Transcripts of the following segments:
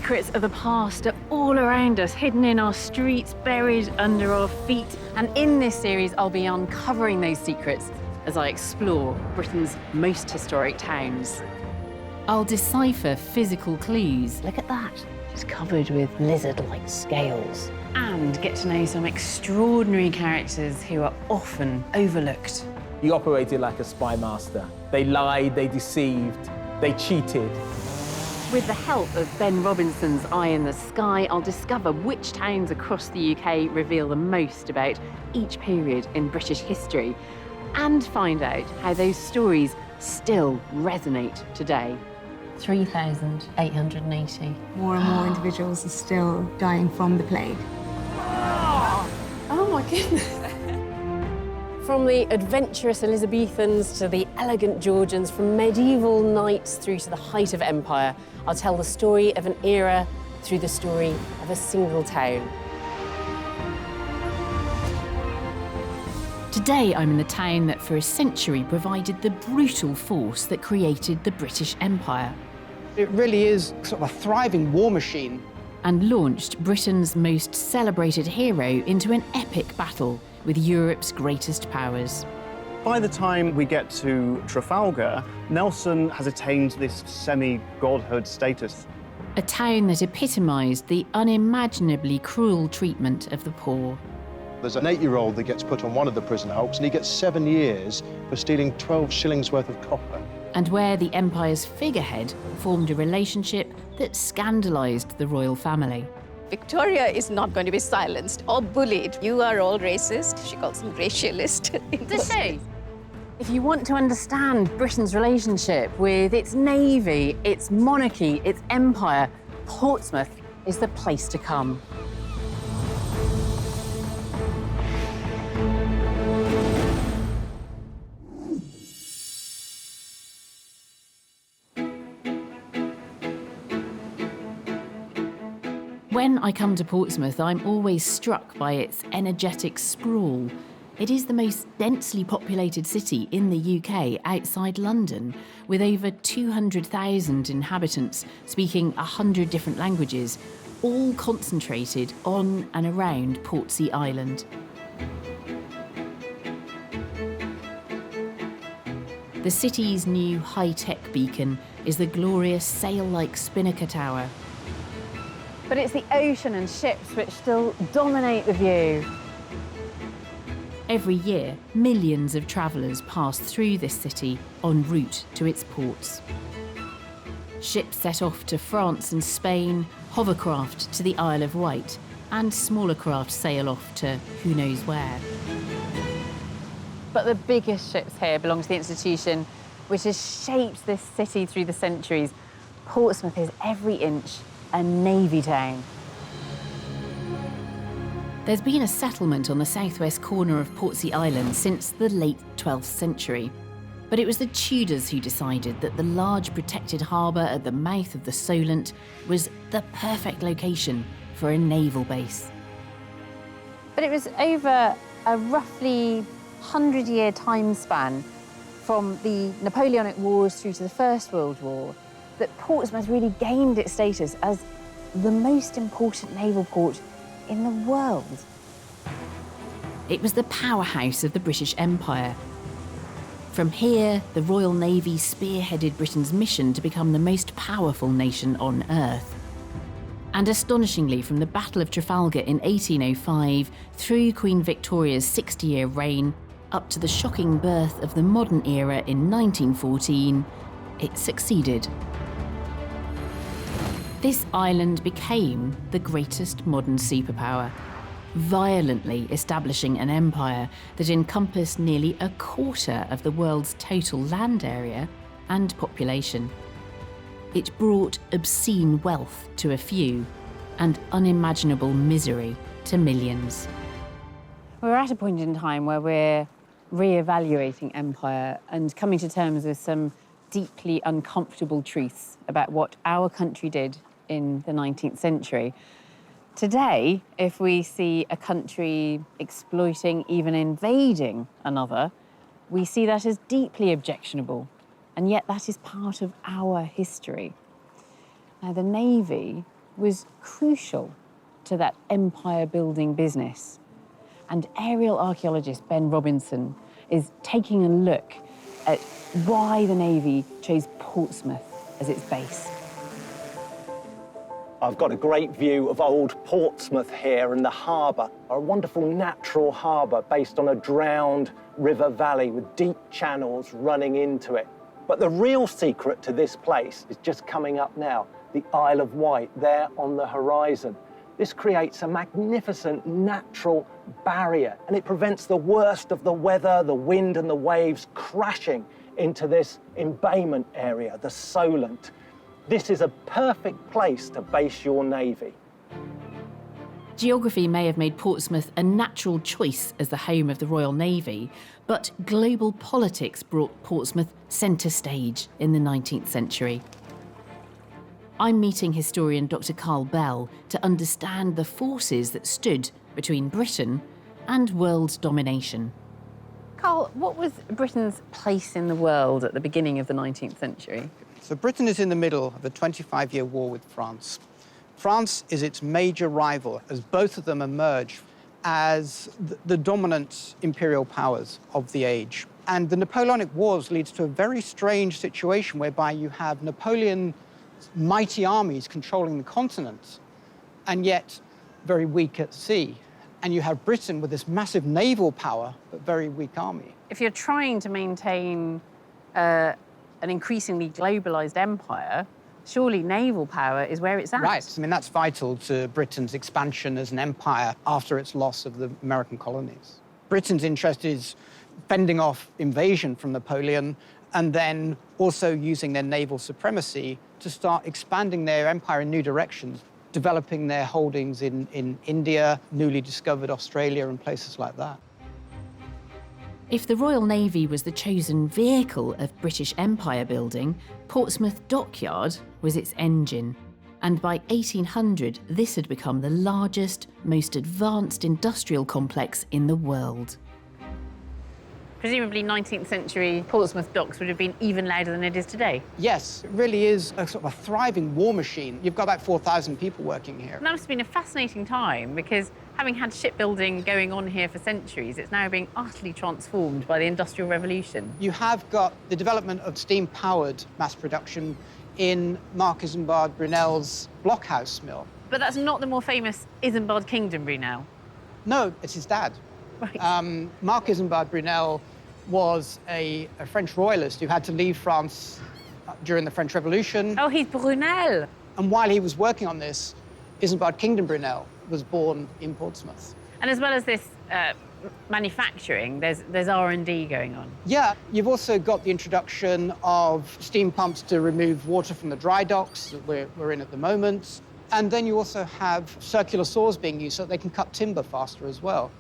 secrets of the past are all around us, hidden in our streets, buried under our feet. And in this series, I'll be uncovering those secrets as I explore Britain's most historic towns. I'll decipher physical clues. Look at that. It's covered with lizard-like scales. And get to know some extraordinary characters who are often overlooked. He operated like a spy master. They lied, they deceived, they cheated. With the help of Ben Robinson's Eye in the Sky, I'll discover which towns across the UK reveal the most about each period in British history and find out how those stories still resonate today. 3,880. More and more individuals are still dying from the plague. Oh my goodness. From the adventurous Elizabethans to the elegant Georgians, from medieval knights through to the height of empire, I'll tell the story of an era through the story of a single town. Today, I'm in the town that for a century provided the brutal force that created the British Empire. It really is sort of a thriving war machine. And launched Britain's most celebrated hero into an epic battle with Europe's greatest powers. By the time we get to Trafalgar, Nelson has attained this semi-godhood status. A town that epitomised the unimaginably cruel treatment of the poor. There's an 8-year-old that gets put on one of the prison hulks and he gets 7 years for stealing 12 shillings worth of copper. And where the Empire's figurehead formed a relationship that scandalised the royal family. Victoria is not going to be silenced or bullied. You are all racist. She calls them racialist. Does she? If you want to understand Britain's relationship with its navy, its monarchy, its empire, Portsmouth is the place to come. When I come to Portsmouth, I'm always struck by its energetic sprawl. It is the most densely populated city in the UK outside London, with over 200,000 inhabitants speaking 100 different languages, all concentrated on and around Portsea Island. The city's new high-tech beacon is the glorious sail-like Spinnaker Tower. But it's the ocean and ships which still dominate the view. Every year, millions of travellers pass through this city en route to its ports. Ships set off to France and Spain, hovercraft to the Isle of Wight, and smaller craft sail off to who knows where. But the biggest ships here belong to the institution which has shaped this city through the centuries. Portsmouth is every inch a navy town. There's been a settlement on the southwest corner of Portsea Island since the late 12th century. But it was the Tudors who decided that the large protected harbour at the mouth of the Solent was the perfect location for a naval base. But it was over a roughly 100-year time span from the Napoleonic Wars through to the First World War that Portsmouth really gained its status as the most important naval port in the world. It was the powerhouse of the British Empire. From here, the Royal Navy spearheaded Britain's mission to become the most powerful nation on Earth. And astonishingly, from the Battle of Trafalgar in 1805 through Queen Victoria's 60-year reign, up to the shocking birth of the modern era in 1914, it succeeded. This island became the greatest modern superpower, violently establishing an empire that encompassed nearly a quarter of the world's total land area and population. It brought obscene wealth to a few and unimaginable misery to millions. We're at a point in time where we're re-evaluating empire and coming to terms with some deeply uncomfortable truths about what our country did in the 19th century. Today, if we see a country exploiting, even invading another, we see that as deeply objectionable, and yet that is part of our history. Now, the Navy was crucial to that empire-building business. And aerial archaeologist Ben Robinson is taking a look at why the Navy chose Portsmouth as its base. I've got a great view of old Portsmouth here and the harbour, a wonderful natural harbour based on a drowned river valley with deep channels running into it. But the real secret to this place is just coming up now, the Isle of Wight, there on the horizon. This creates a magnificent natural barrier, and it prevents the worst of the weather, the wind and the waves crashing into this embayment area, the Solent. This is a perfect place to base your navy. Geography may have made Portsmouth a natural choice as the home of the Royal Navy, but global politics brought Portsmouth centre stage in the 19th century. I'm meeting historian Dr. Carl Bell to understand the forces that stood between Britain and world domination. Carl, what was Britain's place in the world at the beginning of the 19th century? So Britain is in the middle of a 25-year war with France. France is its major rival as both of them emerge as the dominant imperial powers of the age. And the Napoleonic Wars leads to a very strange situation whereby you have Napoleon's mighty armies controlling the continent and yet very weak at sea. And you have Britain with this massive naval power but very weak army. If you're trying to maintain an increasingly globalised empire, surely naval power is where it's at. Right. I mean, that's vital to Britain's expansion as an empire after its loss of the American colonies. Britain's interest is fending off invasion from Napoleon and then also using their naval supremacy to start expanding their empire in new directions, developing their holdings in India, newly discovered Australia and places like that. If the Royal Navy was the chosen vehicle of British empire building, Portsmouth Dockyard was its engine. And by 1800, this had become the largest, most advanced industrial complex in the world. Presumably 19th century Portsmouth docks would have been even louder than it is today. Yes, it really is a sort of a thriving war machine. You've got about 4,000 people working here. And that must have been a fascinating time because having had shipbuilding going on here for centuries, it's now being utterly transformed by the Industrial Revolution. You have got the development of steam-powered mass production in Mark Isambard Brunel's blockhouse mill. But that's not the more famous Isambard Kingdom Brunel. No, it's his dad. Right. Mark Isambard Brunel was a French royalist who had to leave France during the French Revolution. Oh, he's Brunel. And while he was working on this, Isambard Kingdom Brunel was born in Portsmouth. And as well as this manufacturing, there's R&D going on. Yeah, you've also got the introduction of steam pumps to remove water from the dry docks that we're in at the moment. And then you also have circular saws being used so that they can cut timber faster as well.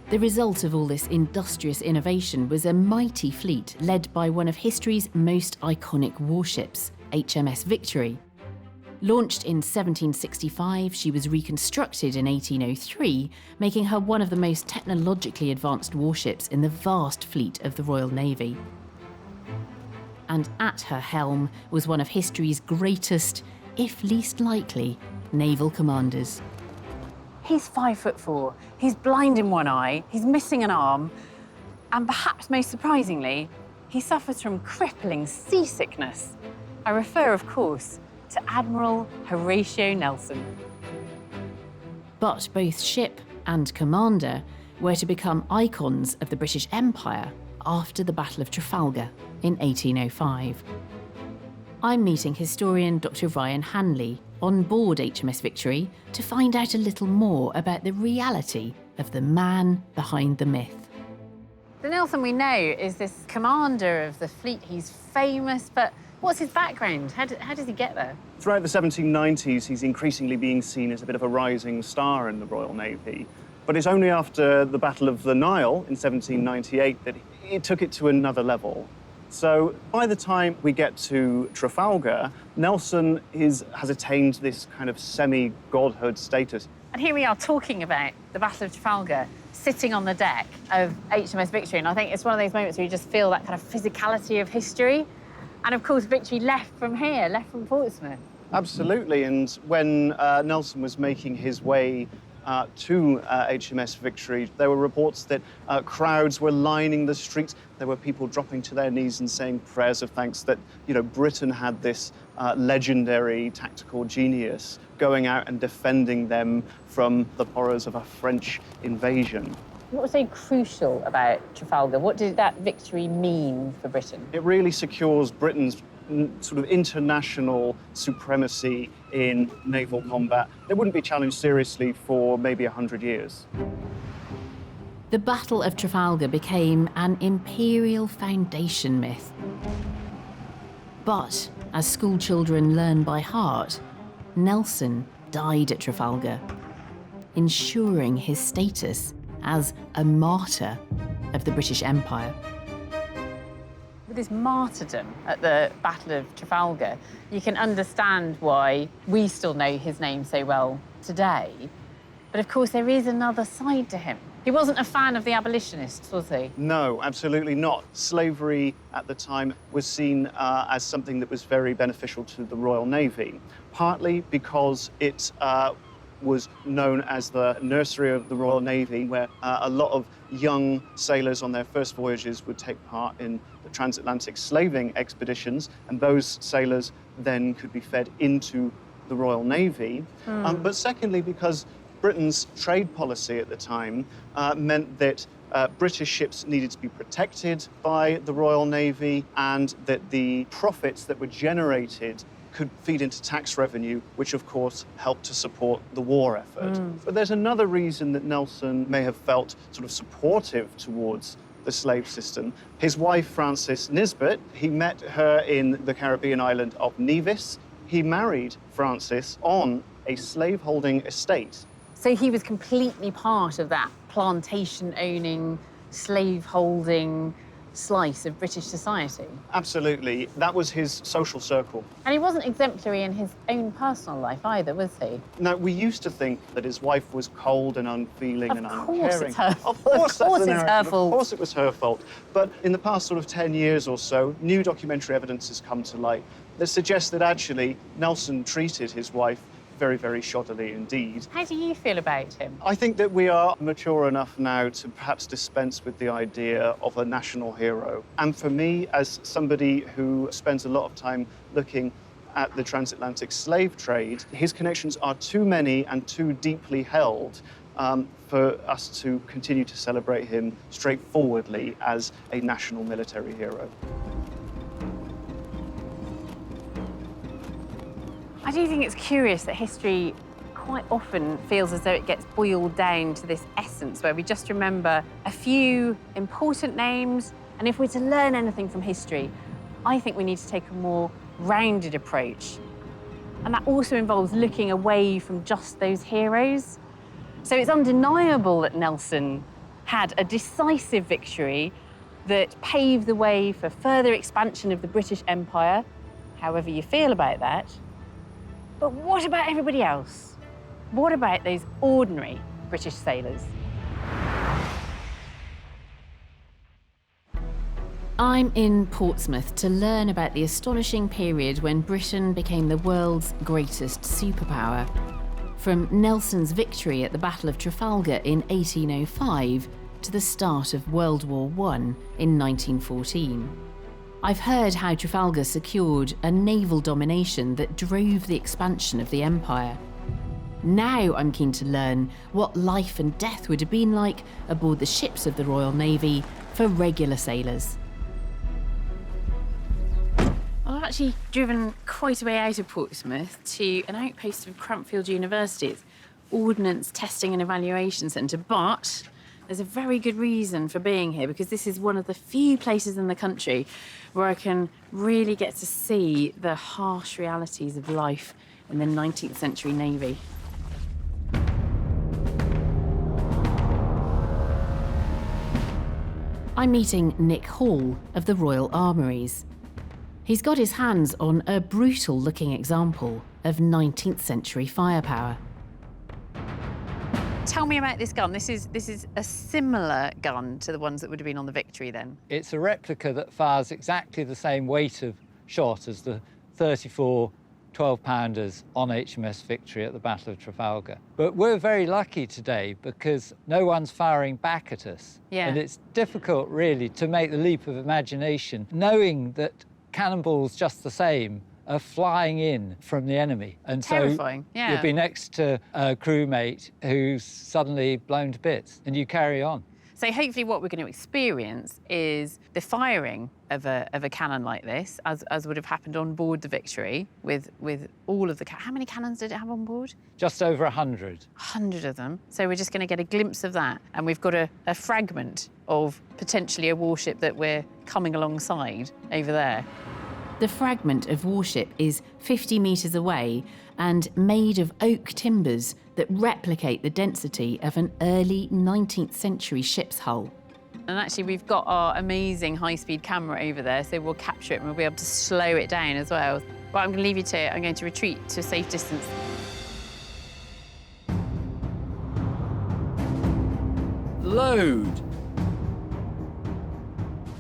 The result of all this industrious innovation was a mighty fleet led by one of history's most iconic warships, HMS Victory. Launched in 1765, she was reconstructed in 1803, making her one of the most technologically advanced warships in the vast fleet of the Royal Navy. And at her helm was one of history's greatest, if least likely, naval commanders. He's 5'4", he's blind in one eye, he's missing an arm, and perhaps most surprisingly, he suffers from crippling seasickness. I refer, of course, to Admiral Horatio Nelson. But both ship and commander were to become icons of the British Empire after the Battle of Trafalgar in 1805. I'm meeting historian Dr. Ryan Hanley on board HMS Victory to find out a little more about the reality of the man behind the myth. The Nelson we know is this commander of the fleet. He's famous, but what's his background? How does he get there? Throughout the 1790s, he's increasingly being seen as a bit of a rising star in the Royal Navy. But it's only after the Battle of the Nile in 1798 that it took it to another level. So by the time we get to Trafalgar, Nelson has attained this kind of semi-godhood status. And here we are talking about the Battle of Trafalgar, sitting on the deck of HMS Victory. And I think it's one of those moments where you just feel that kind of physicality of history. And of course, Victory left from here, left from Portsmouth. Absolutely, and when Nelson was making his way to HMS Victory, there were reports that crowds were lining the streets. There were people dropping to their knees and saying prayers of thanks that, you know, Britain had this legendary tactical genius going out and defending them from the horrors of a French invasion. What was so crucial about Trafalgar? What did that victory mean for Britain? It really secures Britain's sort of international supremacy in naval combat. It wouldn't be challenged seriously for maybe 100 years. The Battle of Trafalgar became an imperial foundation myth. But, as schoolchildren learn by heart, Nelson died at Trafalgar, ensuring his status as a martyr of the British Empire. With this martyrdom at the Battle of Trafalgar, you can understand why we still know his name so well today. But of course, there is another side to him. He wasn't a fan of the abolitionists, was he? No, absolutely not. Slavery at the time was seen as something that was very beneficial to the Royal Navy, partly because it was known as the nursery of the Royal Navy, where a lot of young sailors on their first voyages would take part in the transatlantic slaving expeditions, and those sailors then could be fed into the Royal Navy. But secondly, because Britain's trade policy at the time meant that British ships needed to be protected by the Royal Navy, and that the profits that were generated could feed into tax revenue, which of course helped to support the war effort. But there's another reason that Nelson may have felt sort of supportive towards the slave system. His wife, Frances Nisbet, he met her in the Caribbean island of Nevis. He married Frances on a slaveholding estate. So he was completely part of that plantation-owning, slave-holding slice of British society. Absolutely. That was his social circle. And he wasn't exemplary in his own personal life either, was he? Now, we used to think that his wife was cold and unfeeling and uncaring. Of course it's her fault. Of course Of course it's her fault. Of course it was her fault. But in the past sort of 10 years or so, new documentary evidence has come to light that suggests that actually Nelson treated his wife very, very shoddily indeed. How do you feel about him? I think that we are mature enough now to perhaps dispense with the idea of a national hero. And for me, as somebody who spends a lot of time looking at the transatlantic slave trade, his connections are too many and too deeply held for us to continue to celebrate him straightforwardly as a national military hero. I do think it's curious that history quite often feels as though it gets boiled down to this essence where we just remember a few important names, and if we're to learn anything from history, I think we need to take a more rounded approach. And that also involves looking away from just those heroes. So it's undeniable that Nelson had a decisive victory that paved the way for further expansion of the British Empire, however you feel about that. But what about everybody else? What about those ordinary British sailors? I'm in Portsmouth to learn about the astonishing period when Britain became the world's greatest superpower. From Nelson's victory at the Battle of Trafalgar in 1805 to the start of World War I in 1914. I've heard how Trafalgar secured a naval domination that drove the expansion of the empire. Now I'm keen to learn what life and death would have been like aboard the ships of the Royal Navy for regular sailors. I've actually driven quite a way out of Portsmouth to an outpost of Cranfield University's Ordnance Testing and Evaluation Centre, but there's a very good reason for being here, because this is one of the few places in the country where I can really get to see the harsh realities of life in the 19th century Navy. I'm meeting Nick Hall of the Royal Armouries. He's got his hands on a brutal-looking example of 19th century firepower. Tell me about this gun. This is a similar gun to the ones that would have been on the Victory then. It's a replica that fires exactly the same weight of shot as the 34 12-pounders on HMS Victory at the Battle of Trafalgar. But we're very lucky today because no one's firing back at us. Yeah. And it's difficult, really, to make the leap of imagination, knowing that cannonballs just the same are flying in from the enemy. And Terrifying, so yeah. you'll be next to a crewmate who's suddenly blown to bits, and you carry on. So hopefully what we're going to experience is the firing of a cannon like this, as would have happened on board the Victory, with all of the... How many cannons did it have on board? Just over 100. 100 of them. So we're just going to get a glimpse of that. And we've got a fragment of potentially a warship that we're coming alongside over there. The fragment of Warship is 50 metres away and made of oak timbers that replicate the density of an early 19th century ship's hull. And actually, we've got our amazing high-speed camera over there, so we'll capture it and we'll be able to slow it down as well. Right, I'm going to leave you to it. I'm going to retreat to a safe distance. Load!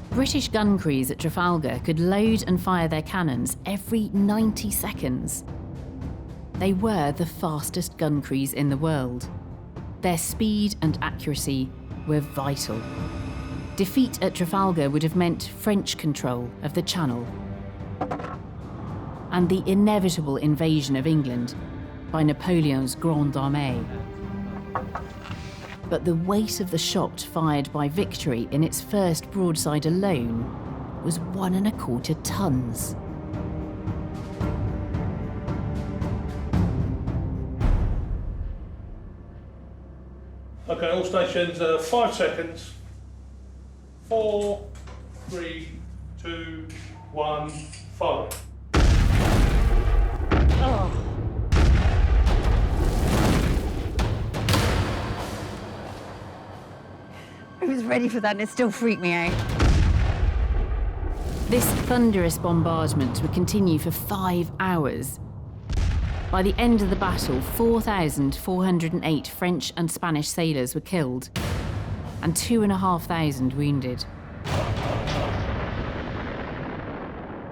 British gun crews at Trafalgar could load and fire their cannons every 90 seconds. They were the fastest gun crews in the world. Their speed and accuracy were vital. Defeat at Trafalgar would have meant French control of the Channel and the inevitable invasion of England by Napoleon's Grande Armée. But the weight of the shot fired by Victory in its first broadside alone was 1¼ tons. Okay, all stations, 5 seconds. 4, 3, 2, 1, fire. Oh. I was ready for that and it still freaked me out. This thunderous bombardment would continue for 5 hours. By the end of the battle, 4,408 French and Spanish sailors were killed and 2,500 wounded.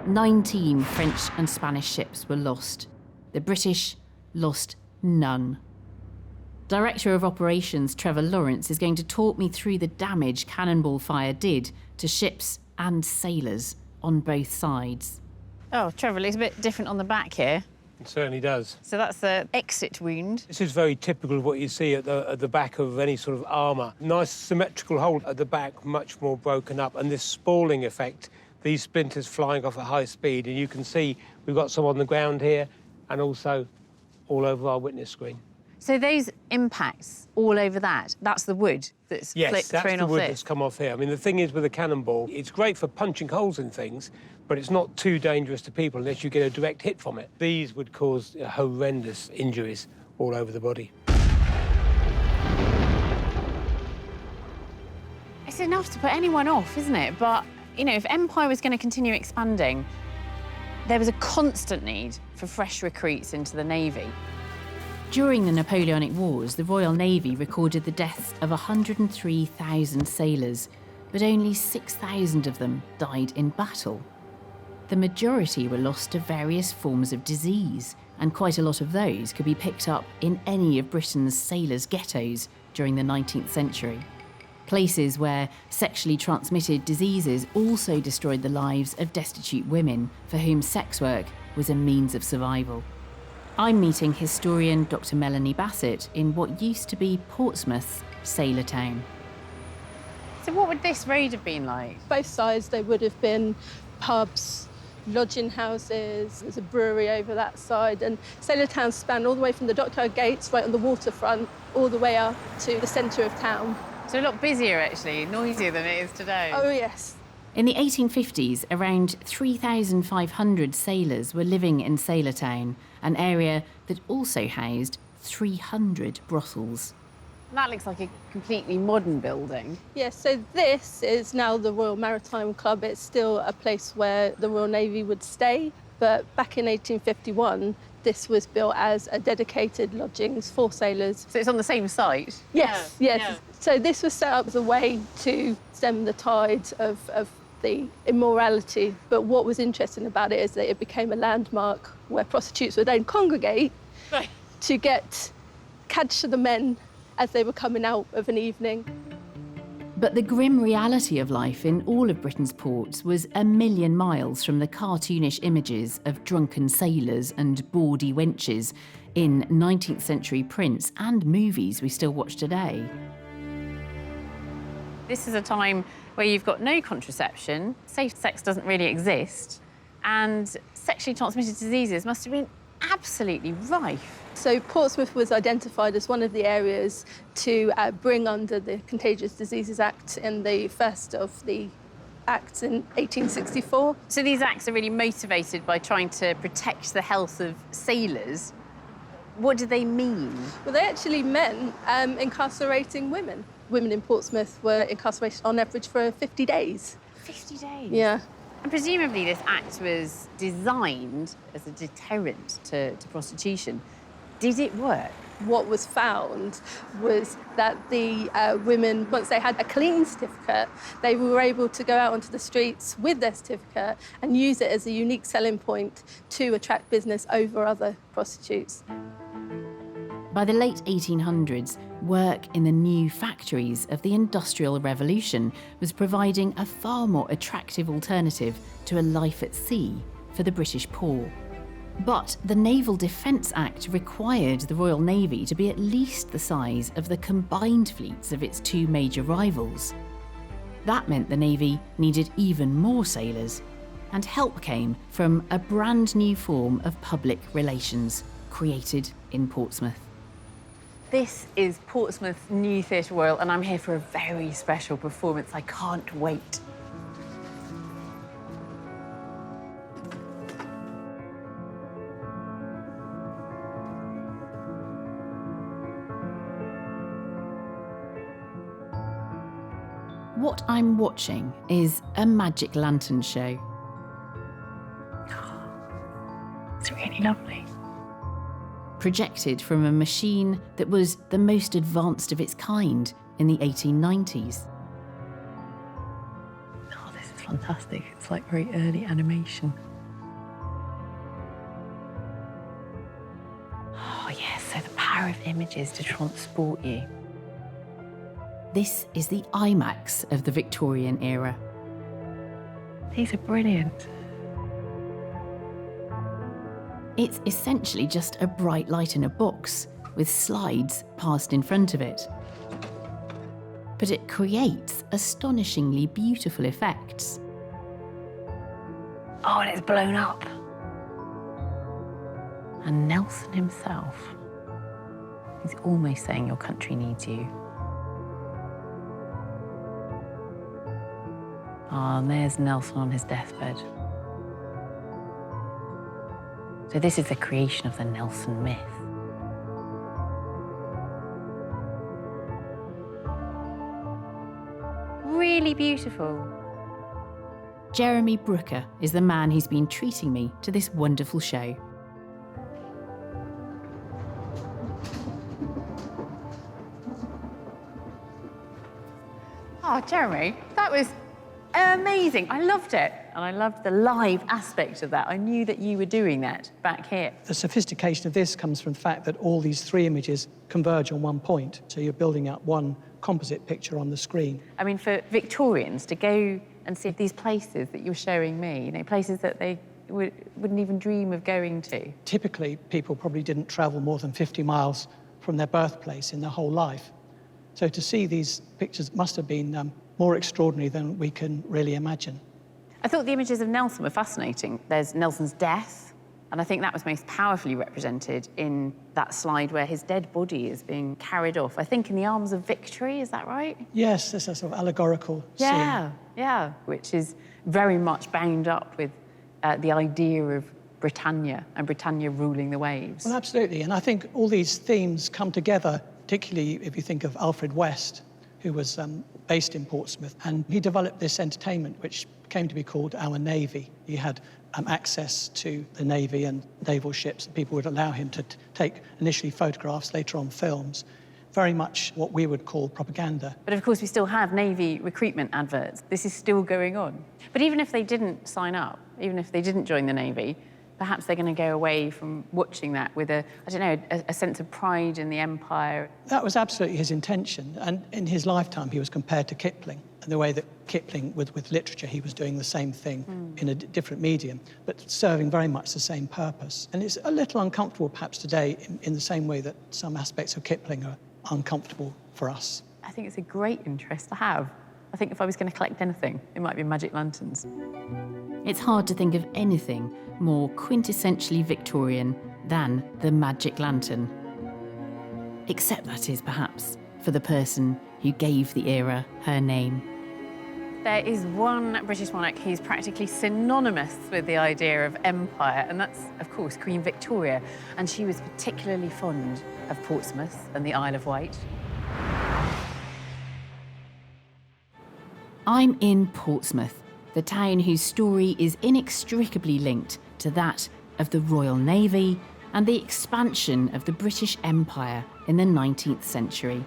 19 French and Spanish ships were lost. The British lost none. Director of Operations Trevor Lawrence is going to talk me through the damage cannonball fire did to ships and sailors on both sides. Oh, Trevor, it looks a bit different on the back here. It certainly does. So that's the exit wound. This is very typical of what you see at the back of any sort of armour. Nice symmetrical hole at the back, much more broken up, and this spalling effect, these splinters flying off at high speed, and you can see we've got some on the ground here and also all over our witness screen. So those impacts all over that's the wood that's thrown off Yes, that's the wood that's come off here. I mean, the thing is with a cannonball, it's great for punching holes in things, but it's not too dangerous to people unless you get a direct hit from it. These would cause horrendous injuries all over the body. It's enough to put anyone off, isn't it? But, you know, if Empire was going to continue expanding, there was a constant need for fresh recruits into the Navy. During the Napoleonic Wars, the Royal Navy recorded the deaths of 103,000 sailors, but only 6,000 of them died in battle. The majority were lost to various forms of disease, and quite a lot of those could be picked up in any of Britain's sailors' ghettos during the 19th century. Places where sexually transmitted diseases also destroyed the lives of destitute women for whom sex work was a means of survival. I'm meeting historian Dr. Melanie Bassett in what used to be Portsmouth's sailor town. So what would this road have been like? Both sides, there would have been pubs, lodging houses, there's a brewery over that side, and Sailor Town spanned all the way from the Dockyard Gates, right on the waterfront, all the way up to the centre of town. So a lot busier, actually, noisier than it is today. Oh, yes. In the 1850s, around 3,500 sailors were living in Sailor Town, an area that also housed 300 brothels. That looks like a completely modern building. Yes, so this is now the Royal Maritime Club. It's still a place where the Royal Navy would stay, but back in 1851, this was built as a dedicated lodgings for sailors. So it's on the same site? Yes, yes. Yeah. So this was set up as a way to stem the tide of the immorality. But what was interesting about it is that it became a landmark where prostitutes would then congregate to catch the men as they were coming out of an evening. But the grim reality of life in all of Britain's ports was a million miles from the cartoonish images of drunken sailors and bawdy wenches in 19th century prints and movies we still watch today. This is a time where you've got no contraception, safe sex doesn't really exist, and sexually transmitted diseases must have been absolutely rife. So Portsmouth was identified as one of the areas to bring under the Contagious Diseases Act in the first of the acts in 1864. So these acts are really motivated by trying to protect the health of sailors. What do they mean? Well, they actually meant incarcerating women. Women in Portsmouth were incarcerated on average for 50 days. 50 days? Yeah. And presumably this act was designed as a deterrent to prostitution. Did it work? What was found was that the women, once they had a clean certificate, they were able to go out onto the streets with their certificate and use it as a unique selling point to attract business over other prostitutes. By the late 1800s, work in the new factories of the Industrial Revolution was providing a far more attractive alternative to a life at sea for the British poor. But the Naval Defence Act required the Royal Navy to be at least the size of the combined fleets of its two major rivals. That meant the Navy needed even more sailors, and help came from a brand new form of public relations created in Portsmouth. This is Portsmouth New Theatre Royal, and I'm here for a very special performance. I can't wait. What I'm watching is a magic lantern show. It's really lovely. Projected from a machine that was the most advanced of its kind in the 1890s. Oh, this is fantastic. It's like very early animation. Oh, yes, so the power of images to transport you. This is the IMAX of the Victorian era. These are brilliant. It's essentially just a bright light in a box with slides passed in front of it. But it creates astonishingly beautiful effects. Oh, and it's blown up. And Nelson himself, he's almost saying your country needs you. Ah, and there's Nelson on his deathbed. So this is the creation of the Nelson myth. Really beautiful. Jeremy Brooker is the man who's been treating me to this wonderful show. Oh, Jeremy, that was amazing. I loved it. And I loved the live aspect of that. I knew that you were doing that back here. The sophistication of this comes from the fact that all these three images converge on one point. So you're building up one composite picture on the screen. I mean, for Victorians to go and see these places that you're showing me, you know, places that they wouldn't even dream of going to. Typically, people probably didn't travel more than 50 miles from their birthplace in their whole life. So to see these pictures must have been more extraordinary than we can really imagine. I thought the images of Nelson were fascinating. There's Nelson's death, and I think that was most powerfully represented in that slide where his dead body is being carried off, I think in the arms of Victory, is that right? Yes, there's a sort of allegorical scene. Yeah, which is very much bound up with the idea of Britannia and Britannia ruling the waves. Well, absolutely, and I think all these themes come together, particularly if you think of Alfred West, who was based in Portsmouth, and he developed this entertainment which came to be called Our Navy. He had access to the Navy and naval ships, and people would allow him to take initially photographs, later on films, very much what we would call propaganda. But of course we still have Navy recruitment adverts. This is still going on. But even if they didn't sign up, even if they didn't join the Navy, perhaps they're going to go away from watching that with a sense of pride in the empire. That was absolutely his intention. And in his lifetime, he was compared to Kipling. And the way that Kipling, with literature, he was doing the same thing in a different medium, but serving very much the same purpose. And it's a little uncomfortable, perhaps, today, in the same way that some aspects of Kipling are uncomfortable for us. I think it's a great interest to have. I think if I was going to collect anything, it might be magic lanterns. It's hard to think of anything more quintessentially Victorian than the magic lantern. Except that is, perhaps, for the person who gave the era her name. There is one British monarch who's practically synonymous with the idea of empire, and that's, of course, Queen Victoria. And she was particularly fond of Portsmouth and the Isle of Wight. I'm in Portsmouth, the town whose story is inextricably linked to that of the Royal Navy and the expansion of the British Empire in the 19th century.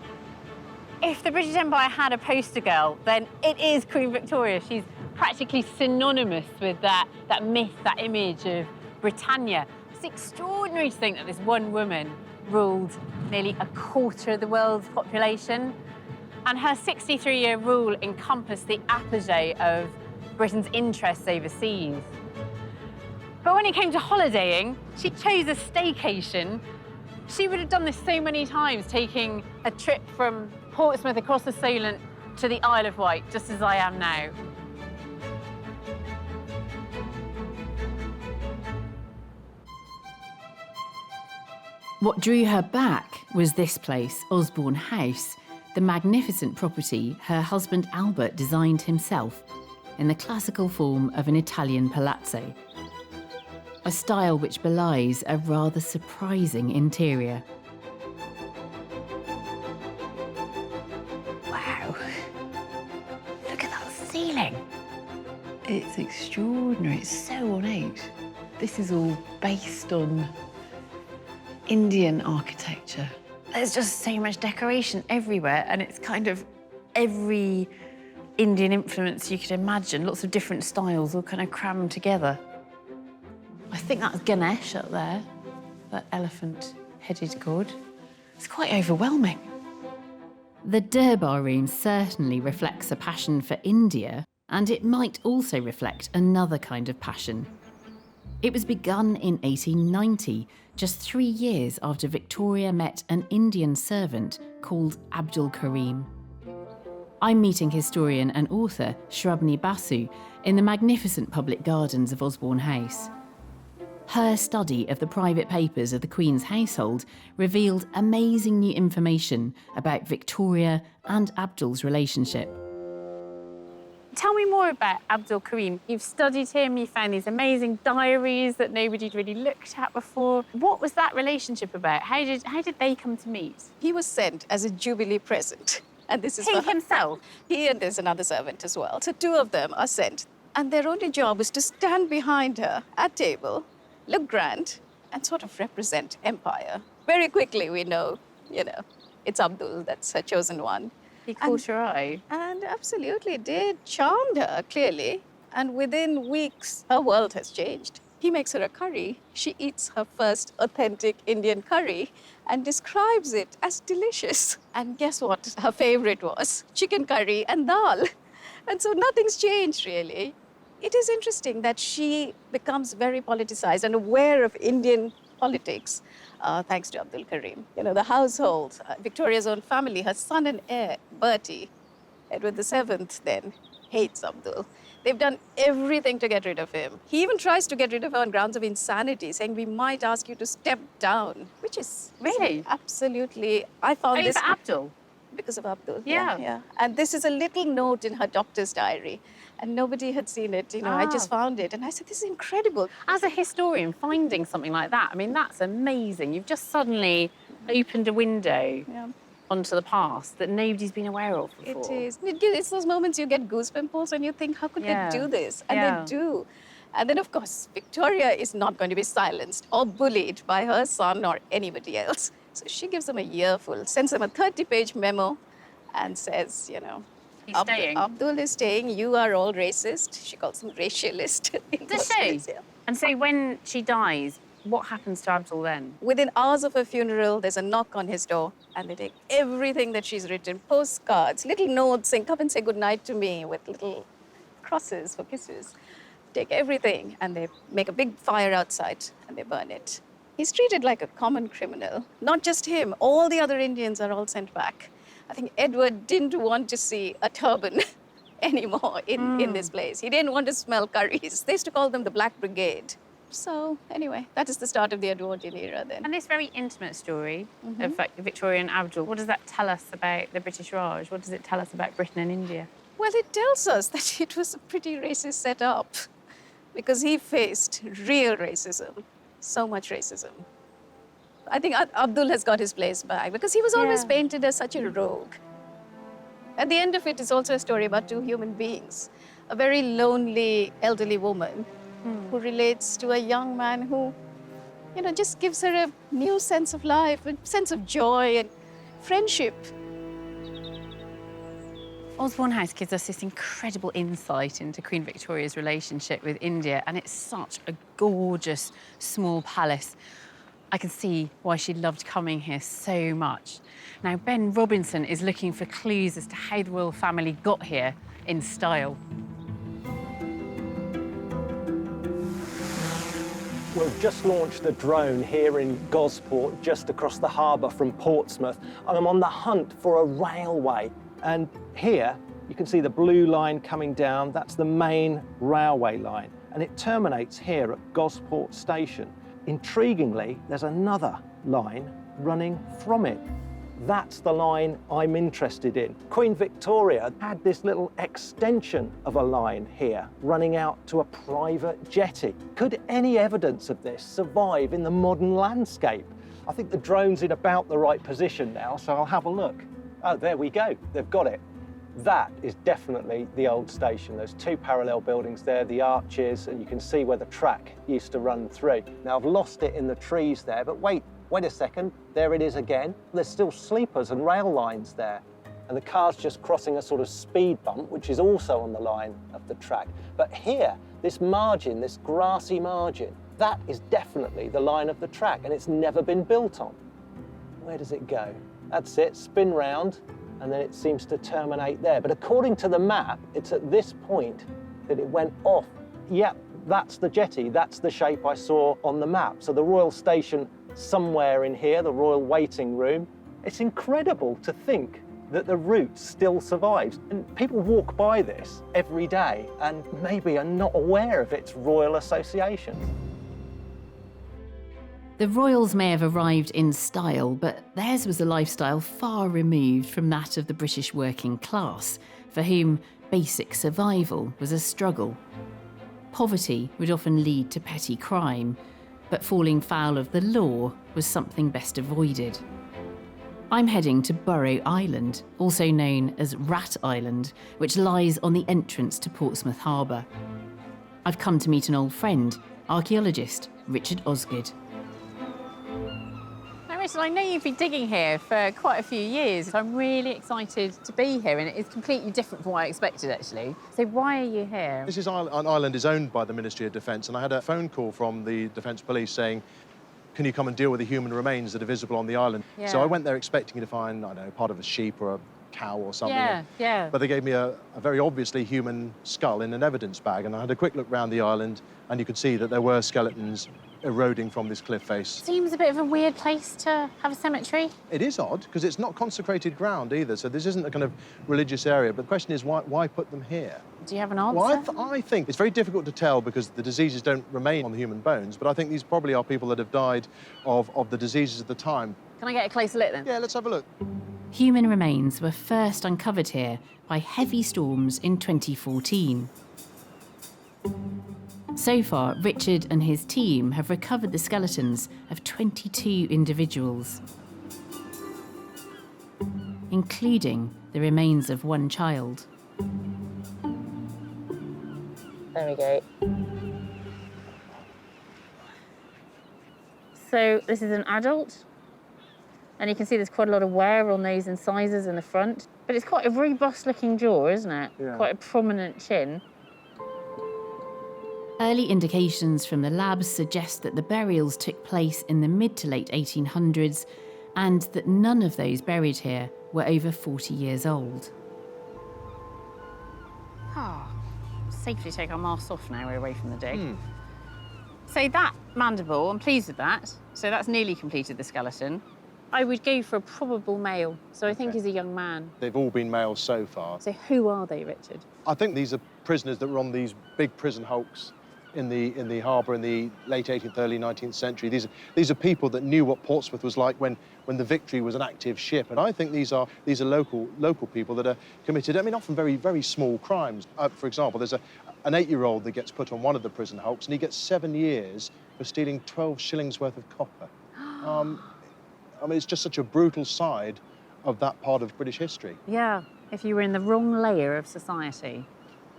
If the British Empire had a poster girl, then it is Queen Victoria. She's practically synonymous with that myth, that image of Britannia. It's extraordinary to think that this one woman ruled nearly a quarter of the world's population. And her 63-year rule encompassed the apogee of Britain's interests overseas. But when it came to holidaying, she chose a staycation. She would have done this so many times, taking a trip from Portsmouth across the Solent to the Isle of Wight, just as I am now. What drew her back was this place, Osborne House, the magnificent property her husband Albert designed himself in the classical form of an Italian palazzo, a style which belies a rather surprising interior. Wow, look at that ceiling. It's extraordinary, it's so ornate. This is all based on Indian architecture. There's just so much decoration everywhere, and it's kind of every Indian influence you could imagine, lots of different styles all kind of crammed together. I think that's Ganesh up there, that elephant-headed god. It's quite overwhelming. The Durbar Room certainly reflects a passion for India, and it might also reflect another kind of passion. It was begun in 1890, just 3 years after Victoria met an Indian servant called Abdul Karim. I'm meeting historian and author Shrabani Basu in the magnificent public gardens of Osborne House. Her study of the private papers of the Queen's household revealed amazing new information about Victoria and Abdul's relationship. Tell me more about Abdul Karim. You've studied him, you found these amazing diaries that nobody'd really looked at before. What was that relationship about? How did they come to meet? He was sent as a Jubilee present. And this is he himself? He and there's another servant as well. So 2 of them are sent. And their only job was to stand behind her at table, look grand, and sort of represent empire. Very quickly we know, it's Abdul, that's her chosen one. He caught her eye. And absolutely did. Charmed her, clearly. And within weeks, her world has changed. He makes her a curry. She eats her first authentic Indian curry and describes it as delicious. And guess what? Her favorite was chicken curry and dal. And so nothing's changed, really. It is interesting that she becomes very politicized and aware of Indian politics, thanks to Abdul Karim. The household, Victoria's own family, her son and heir, Bertie, Edward VII, then hates Abdul. They've done everything to get rid of him. He even tries to get rid of her on grounds of insanity, saying we might ask you to step down, which is really absolutely. I found this for Abdul. Because of Abdul. Yeah. And this is a little note in her doctor's diary. And nobody had seen it, I just found it. And I said, this is incredible. As a historian, finding something like that, I mean, that's amazing. You've just suddenly opened a window onto the past that nobody's been aware of before. It is. It's those moments you get goosebumps and you think, how could they do this? And they do. And then, of course, Victoria is not going to be silenced or bullied by her son or anybody else. So she gives them a earful, sends them a 30-page memo and says, He's staying. Abdul is staying. You are all racist. She calls him racialist. Does she? And so when she dies, what happens to Abdul then? Within hours of her funeral, there's a knock on his door, and they take everything that she's written, postcards, little notes saying, come and say goodnight to me, with little crosses for kisses. Take everything, and they make a big fire outside, and they burn it. He's treated like a common criminal. Not just him, all the other Indians are all sent back. I think Edward didn't want to see a turban anymore in this place. He didn't want to smell curries. They used to call them the Black Brigade. So anyway, that is the start of the Edwardian era then. And this very intimate story of Victoria and Abdul, what does that tell us about the British Raj? What does it tell us about Britain and India? Well, it tells us that it was a pretty racist setup because he faced real racism, so much racism. I think Abdul has got his place back because he was always painted as such a rogue. At the end of it is also a story about two human beings, a very lonely elderly woman who relates to a young man who, you know, just gives her a new sense of life, a sense of joy and friendship. Osborne House gives us this incredible insight into Queen Victoria's relationship with India, and it's such a gorgeous small palace. I can see why she loved coming here so much. Now, Ben Robinson is looking for clues as to how the royal family got here in style. We've just launched a drone here in Gosport, just across the harbour from Portsmouth, and I'm on the hunt for a railway. And here, you can see the blue line coming down. That's the main railway line, and it terminates here at Gosport Station. Intriguingly, there's another line running from it. That's the line I'm interested in. Queen Victoria had this little extension of a line here running out to a private jetty. Could any evidence of this survive in the modern landscape? I think the drone's in about the right position now, so I'll have a look. Oh, there we go. They've got it. That is definitely the old station. There's two parallel buildings there, the arches, and you can see where the track used to run through. Now, I've lost it in the trees there, but wait a second. There it is again. There's still sleepers and rail lines there. And the car's just crossing a sort of speed bump, which is also on the line of the track. But here, this margin, this grassy margin, that is definitely the line of the track, and it's never been built on. Where does it go? That's it, spin round, and then it seems to terminate there. But according to the map, it's at this point that it went off. Yep, that's the jetty, that's the shape I saw on the map. So the Royal Station somewhere in here, the Royal Waiting Room. It's incredible to think that the route still survives. And people walk by this every day and maybe are not aware of its royal association. The royals may have arrived in style, but theirs was a lifestyle far removed from that of the British working class, for whom basic survival was a struggle. Poverty would often lead to petty crime, but falling foul of the law was something best avoided. I'm heading to Burrow Island, also known as Rat Island, which lies on the entrance to Portsmouth Harbour. I've come to meet an old friend, archaeologist Richard Osgood. Now, Richard, I know you've been digging here for quite a few years. I'm really excited to be here, and it's completely different from what I expected, actually. So why are you here? This island is owned by the Ministry of Defence, and I had a phone call from the Defence Police saying, can you come and deal with the human remains that are visible on the island? Yeah. So I went there expecting to find, I don't know, part of a sheep or a cow or something. Yeah. But they gave me a very obviously human skull in an evidence bag, and I had a quick look around the island, and you could see that there were skeletons eroding from this cliff face. Seems a bit of a weird place to have a cemetery. It is odd, because it's not consecrated ground either, so this isn't a kind of religious area. But the question is, why put them here? Do you have an answer? Well, I think it's very difficult to tell because the diseases don't remain on the human bones, but I think these probably are people that have died of the diseases of the time. Can I get a closer look then? Yeah, let's have a look. Human remains were first uncovered here by heavy storms in 2014. So far, Richard and his team have recovered the skeletons of 22 individuals, including the remains of one child. There we go. So this is an adult. And you can see there's quite a lot of wear on those incisors in the front. But it's quite a robust-looking jaw, isn't it? Yeah. Quite a prominent chin. Early indications from the labs suggest that the burials took place in the mid to late 1800s and that none of those buried here were over 40 years old. Safely take our masks off now we're away from the dig. So that mandible, I'm pleased with that. So that's nearly completed the skeleton. I would go for a probable male. So I think he's a young man. They've all been males so far. So who are they, Richard? I think these are prisoners that were on these big prison hulks in the harbour in the late 18th, early 19th century. These are people that knew what Portsmouth was like when the Victory was an active ship. And I think these are local people that are committed, I mean, often very, very small crimes. For example, there's an 8-year-old that gets put on one of the prison hulks and he gets 7 years for stealing 12 shillings worth of copper. I mean, it's just such a brutal side of that part of British history. Yeah, if you were in the wrong layer of society.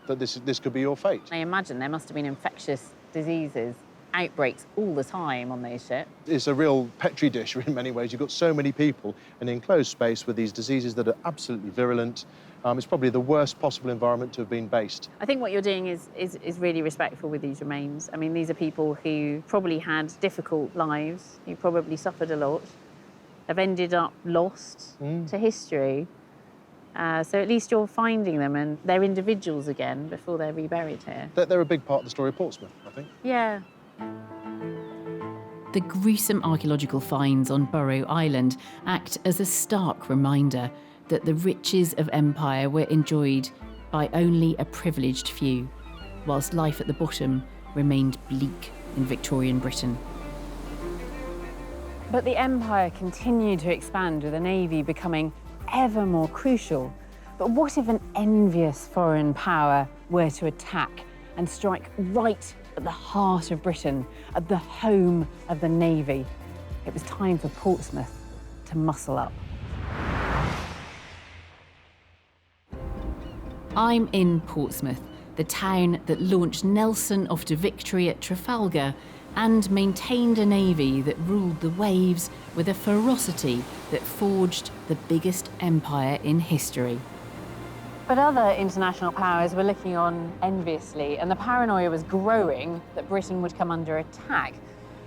That this could be your fate. I imagine there must have been infectious diseases, outbreaks all the time on those ships. It's a real petri dish in many ways. You've got so many people in an enclosed space with these diseases that are absolutely virulent. It's probably the worst possible environment to have been based. I think what you're doing is really respectful with these remains. I mean, these are people who probably had difficult lives, who probably suffered a lot, have ended up lost to history. So at least you're finding them and they're individuals again before they're reburied here. They're a big part of the story of Portsmouth, I think. Yeah. The gruesome archaeological finds on Burrow Island act as a stark reminder that the riches of empire were enjoyed by only a privileged few, whilst life at the bottom remained bleak in Victorian Britain. But the empire continued to expand, with the navy becoming ever more crucial. But what if an envious foreign power were to attack and strike right at the heart of Britain, at the home of the navy? It was time for Portsmouth to muscle up. I'm in Portsmouth, the town that launched Nelson off to victory at Trafalgar and maintained a navy that ruled the waves with a ferocity that forged the biggest empire in history. But other international powers were looking on enviously, and the paranoia was growing that Britain would come under attack.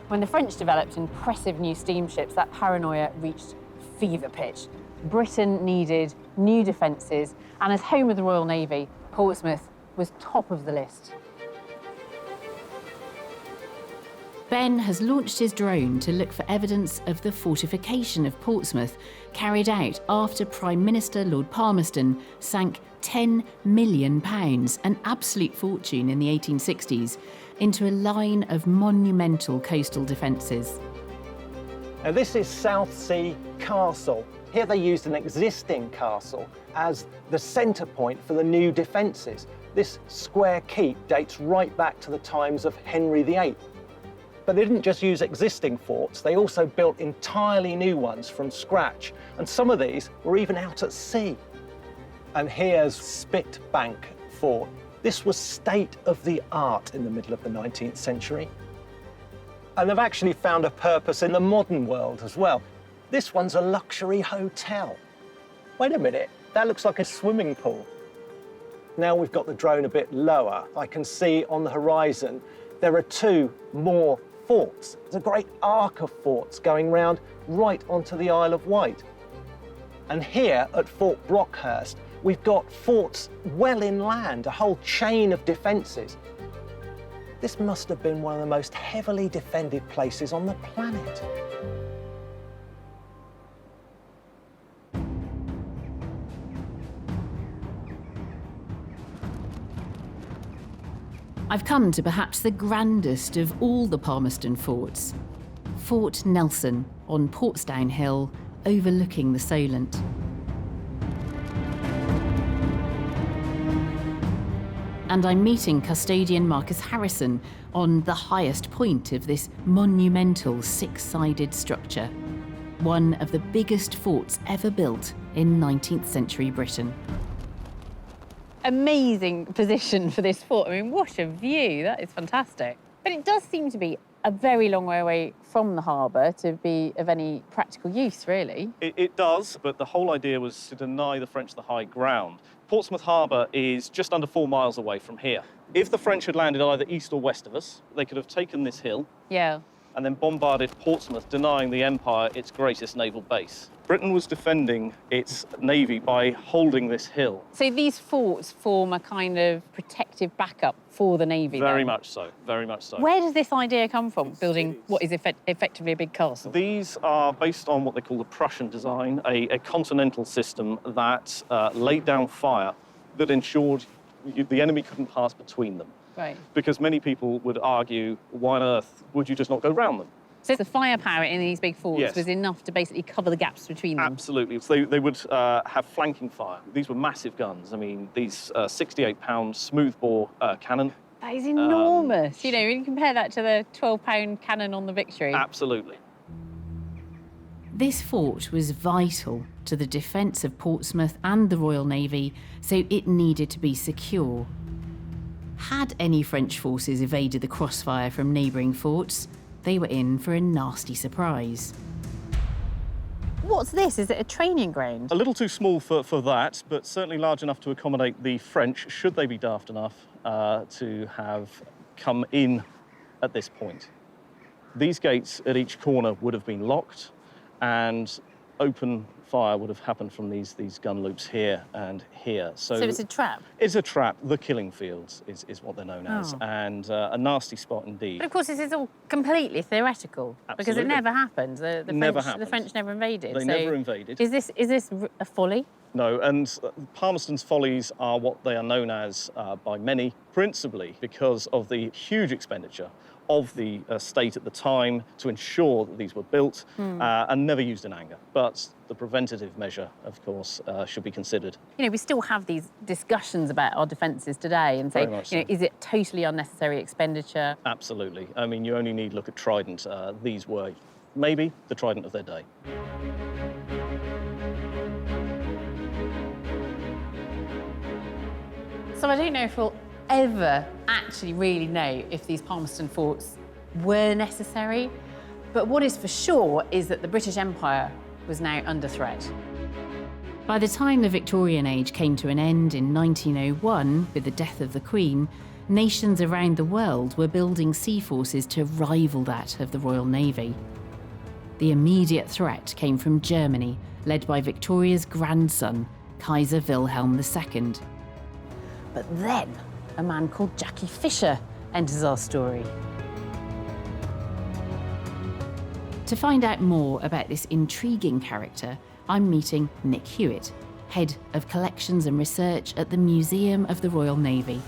When the French developed impressive new steamships, that paranoia reached fever pitch. Britain needed new defences, and as home of the Royal Navy, Portsmouth was top of the list. Ben has launched his drone to look for evidence of the fortification of Portsmouth, carried out after Prime Minister Lord Palmerston sank £10 million, an absolute fortune in the 1860s, into a line of monumental coastal defences. Now, this is Southsea Castle. Here they used an existing castle as the centre point for the new defences. This square keep dates right back to the times of Henry VIII. But they didn't just use existing forts, they also built entirely new ones from scratch. And some of these were even out at sea. And here's Spitbank Fort. This was state of the art in the middle of the 19th century. And they've actually found a purpose in the modern world as well. This one's a luxury hotel. Wait a minute, that looks like a swimming pool. Now we've got the drone a bit lower, I can see on the horizon there are 2 more forts. There's a great arc of forts going round right onto the Isle of Wight. And here at Fort Brockhurst, we've got forts well inland, a whole chain of defences. This must have been one of the most heavily defended places on the planet. I've come to perhaps the grandest of all the Palmerston forts, Fort Nelson on Portsdown Hill, overlooking the Solent. And I'm meeting custodian Marcus Harrison on the highest point of this monumental 6-sided structure, one of the biggest forts ever built in 19th century Britain. Amazing position for this fort. I mean, what a view. That is fantastic. But it does seem to be a very long way away from the harbour to be of any practical use, really. It does, but the whole idea was to deny the French the high ground. Portsmouth Harbour is just under 4 miles away from here. If the French had landed either east or west of us, they could have taken this hill and then bombarded Portsmouth, denying the Empire its greatest naval base. Britain was defending its navy by holding this hill. So these forts form a kind of protective backup for the navy, Very much so, very much so. Where does this idea come from, building what is effectively a big castle? These are based on what they call the Prussian design, a continental system that laid down fire that ensured the enemy couldn't pass between them. Right. Because many people would argue, why on earth would you just not go round them? So the firepower in these big forts Yes. was enough to basically cover the gaps between them? Absolutely. So they would have flanking fire. These were massive guns. I mean, these 68-pound smoothbore cannon. That is enormous. You know, when you compare that to the 12-pound cannon on the Victory. Absolutely. This fort was vital to the defence of Portsmouth and the Royal Navy, so it needed to be secure. Had any French forces evaded the crossfire from neighbouring forts, they were in for a nasty surprise. What's this? Is it a training ground? A little too small for that, but certainly large enough to accommodate the French, should they be daft enough to have come in at this point. These gates at each corner would have been locked, and open fire would have happened from these gun loops here and here. So it's a trap? It's a trap. The killing fields is what they're known as, and a nasty spot indeed. But of course, this is all completely theoretical. Because it never happened. The French never invaded. They never invaded. Is this a folly? No, and Palmerston's follies are what they are known as by many, principally because of the huge expenditure of the state at the time to ensure that these were built and never used in anger. But the preventative measure, of course, should be considered. You know, we still have these discussions about our defences today and say, you know, is it totally unnecessary expenditure? Absolutely. I mean, you only need look at Trident. These were maybe the Trident of their day. So I don't know if we'll ever actually really know if these Palmerston forts were necessary, but what is for sure is that the British Empire was now under threat. By the time the Victorian age came to an end in 1901 with the death of the Queen, nations around the world were building sea forces to rival that of the Royal Navy. The immediate threat came from Germany, led by Victoria's grandson, Kaiser Wilhelm II. But then, a man called Jackie Fisher enters our story. To find out more about this intriguing character, I'm meeting Nick Hewitt, Head of Collections and Research at the Museum of the Royal Navy.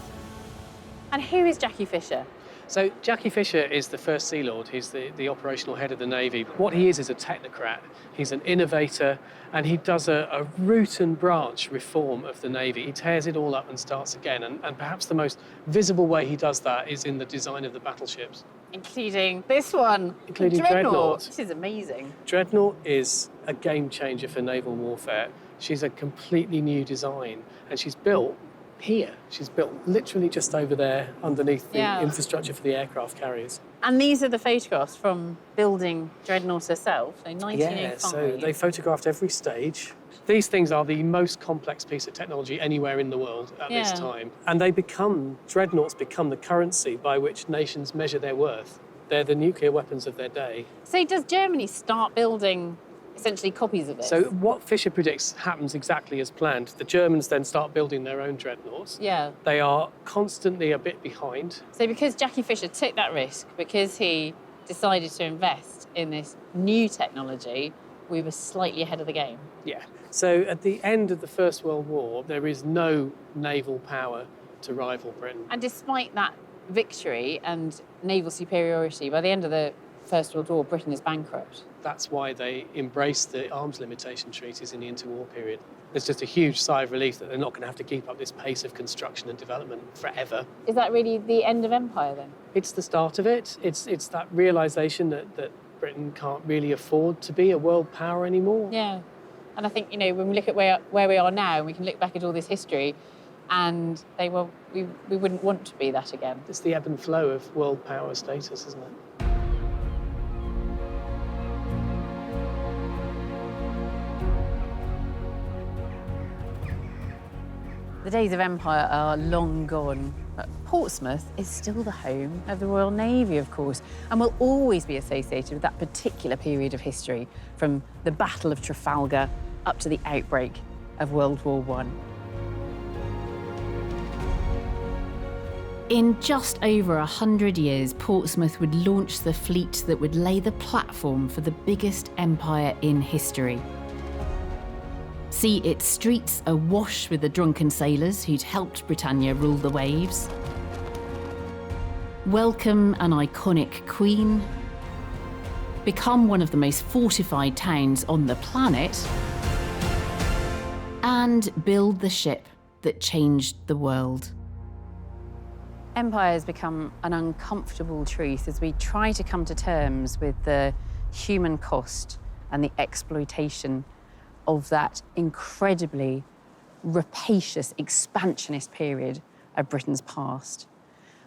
And who is Jackie Fisher? So Jackie Fisher is the first Sea Lord. He's the operational head of the Navy. What he is a technocrat. He's an innovator, and he does a root and branch reform of the Navy. He tears it all up and starts again, and perhaps the most visible way he does that is in the design of the battleships. Including this one. Including Dreadnought. This is amazing. Dreadnought is a game changer for naval warfare. She's a completely new design, and she's built here. She's built literally just over there underneath the infrastructure for the aircraft carriers. And these are the photographs from building Dreadnought herself, so 1905. Yeah, so they photographed every stage. These things are the most complex piece of technology anywhere in the world at this time. And Dreadnoughts become the currency by which nations measure their worth. They're the nuclear weapons of their day. So does Germany start building essentially copies of this? So what Fisher predicts happens exactly as planned. The Germans then start building their own Dreadnoughts. Yeah. They are constantly a bit behind. So because Jackie Fisher took that risk, because he decided to invest in this new technology, we were slightly ahead of the game. Yeah. So at the end of the First World War, there is no naval power to rival Britain. And despite that victory and naval superiority, by the end of the First World War, Britain is bankrupt. That's why they embraced the arms limitation treaties in the interwar period. There's just a huge sigh of relief that they're not going to have to keep up this pace of construction and development forever. Is that really the end of empire then? It's the start of it. It's that realisation that Britain can't really afford to be a world power anymore. Yeah. And I think, you know, when we look at where we are now, and we can look back at all this history, and we wouldn't want to be that again. It's the ebb and flow of world power status, isn't it? The days of empire are long gone, but Portsmouth is still the home of the Royal Navy, of course, and will always be associated with that particular period of history, from the Battle of Trafalgar up to the outbreak of World War I. In just over 100 years, Portsmouth would launch the fleet that would lay the platform for the biggest empire in history. See its streets awash with the drunken sailors who'd helped Britannia rule the waves. Welcome an iconic queen. Become one of the most fortified towns on the planet. And build the ship that changed the world. Empire has become an uncomfortable truth as we try to come to terms with the human cost and the exploitation of that incredibly rapacious, expansionist period of Britain's past.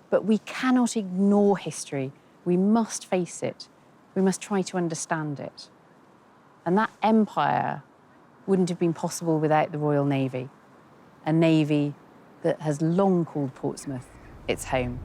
But we cannot ignore history. We must face it. We must try to understand it. And that empire wouldn't have been possible without the Royal Navy, a navy that has long called Portsmouth its home.